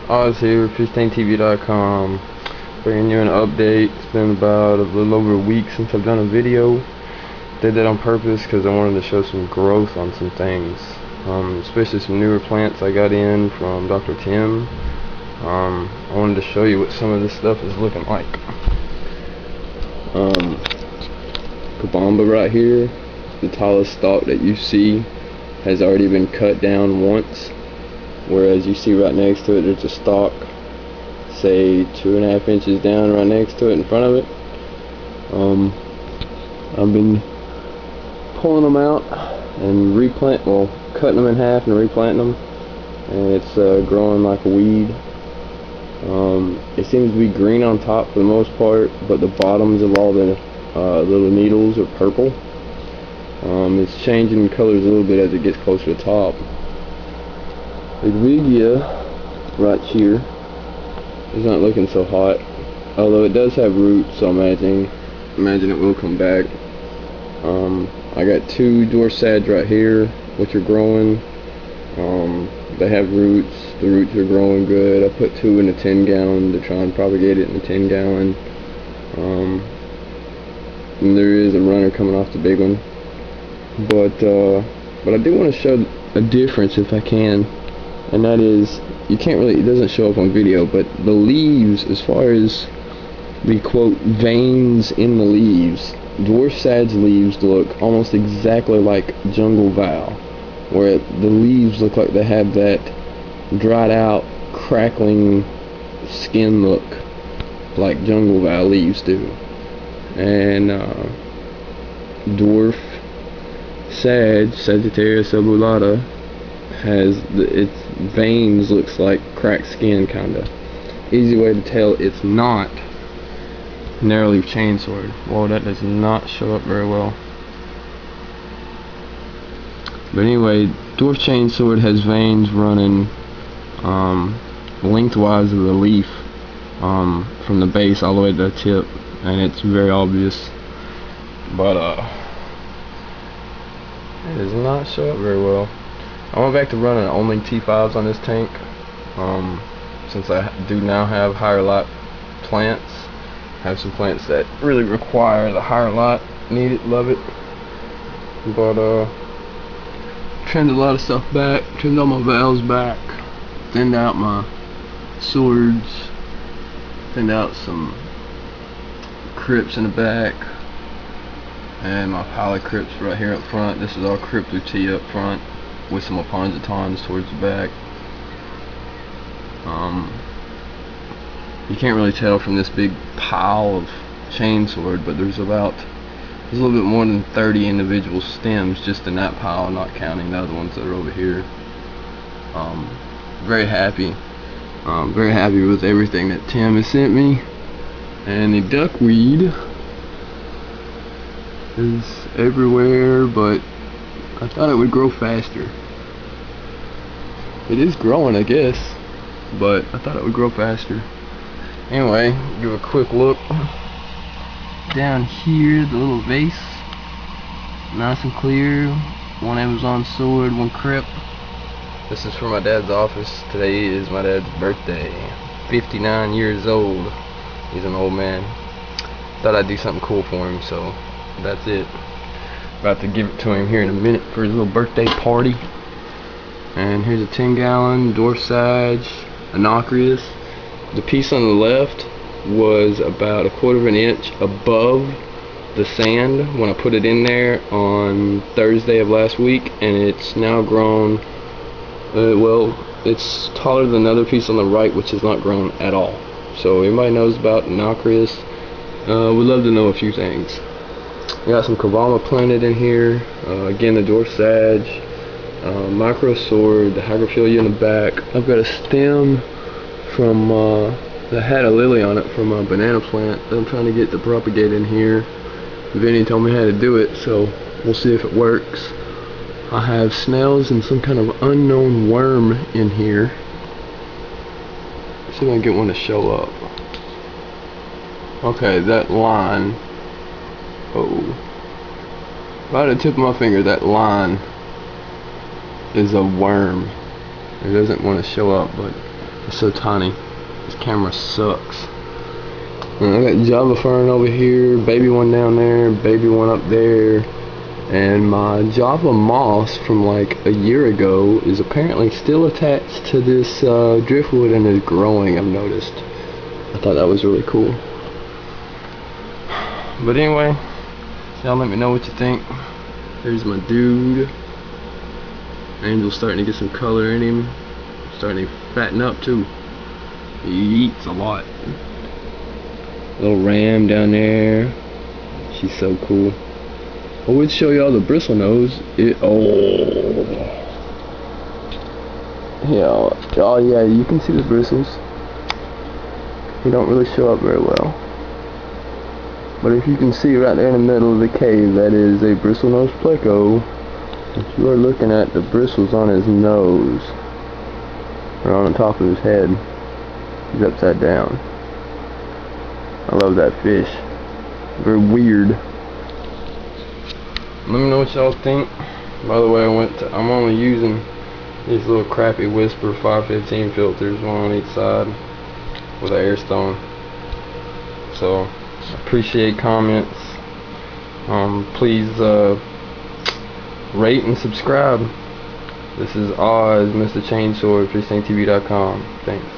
Oz here, FishTankTV.com, bringing you an update. It's been about a little over a week since I've done a video. Did that on purpose because I wanted to show some growth on some things, especially some newer plants I got in from Dr. Tim. I wanted to show you what some of this stuff is looking like. Kabamba right here, the tallest stalk that you see, has already been cut down once. Whereas you see right next to it, there's a stalk, say 2.5 inches down right next to it in front of it. I've been pulling them out and cutting them in half and replanting them, and it's growing like a weed. It seems to be green on top for the most part, but the bottoms of all the little needles are purple. It's changing colors a little bit as it gets closer to the top. The Vigia right here is not looking so hot, although it does have roots, so imagine it will come back. I got 2 dwarf sads right here, which are growing. They have roots. The roots are growing good. I put 2 in a 10-gallon to try and propagate it in a 10-gallon. And there is a runner coming off the big one, but I do want to show a difference if I can. And that is, it doesn't show up on video, but the leaves, as far as the quote veins in the leaves, dwarf sad's leaves look almost exactly like jungle val, where the leaves look like they have that dried out, crackling skin look like jungle val leaves do. And dwarf sag, Sagittarius subulata, has its veins looks like cracked skin, kinda. Easy way to tell it's not narrowleaf chainsword. Whoa, that does not show up very well. But anyway, dwarf chainsword has veins running lengthwise of the leaf, from the base all the way to the tip, and it's very obvious. But it does not show up very well. I went back to running only T5s on this tank, since I do now have higher lot plants. I have some plants that really require the higher lot, need it, love it. But trimmed a lot of stuff back, trimmed all my valves back, thinned out my swords, thinned out some crypts in the back, and my poly crypts right here up front. This is all Crypto-T up front, with some Aponzitons towards the back. You can't really tell from this big pile of chainsword, but there's a little bit more than 30 individual stems just in that pile, not counting the other ones that are over here. Very happy with everything that Tim has sent me. And the duckweed is everywhere, but I thought it would grow faster. It is growing, I guess, but I thought it would grow faster. Anyway, give a quick look down here, the little vase, nice and clear. 1 Amazon sword, 1 crypt. This is for my dad's office. Today is my dad's birthday. 59 years old. He's an old man. Thought I'd do something cool for him, so that's it. About to give it to him here in a minute for his little birthday party. And here's a 10-gallon dwarf sag, Anacreus. The piece on the left was about 1/4 inch above the sand when I put it in there on Thursday of last week, and it's now grown. It's taller than the other piece on the right, which has not grown at all. So everybody knows about Anacreus. We'd love to know a few things. We got some Kabamba planted in here. Again, the dwarf sag, micro sword, the hygrophila in the back. I've got a stem from that had a lily on it from a banana plant that I'm trying to get to propagate in here. Vinny told me how to do it, so we'll see if it works. I have snails and some kind of unknown worm in here. See if I can get one to show up. Okay, that line. Oh. Right at the tip of my finger, that line is a worm. It doesn't want to show up, but It's so tiny. This camera sucks. And I got Java Fern over here, baby one down there, baby one up there. And my Java moss from like a year ago is apparently still attached to this driftwood and is growing, I've noticed. I thought that was really cool. But anyway, y'all let me know what you think. Here's my dude. Angel's starting to get some color in him. Starting to fatten up too. He eats a lot. Little ram down there. She's so cool. I would show y'all the bristle nose. Oh yeah, you can see the bristles. They don't really show up very well. But if you can see right there in the middle of the cave, that is a bristlenose pleco. If you are looking at the bristles on his nose, or on the top of his head, he's upside down. I love that fish. Very weird. Let me know what y'all think. By the way, I'm only using these little crappy Whisper 515 filters, one on each side, with an air stone. So, appreciate comments. Please rate and subscribe. This is Oz, Mr. Chainsword, FishTankTV.com. Thanks.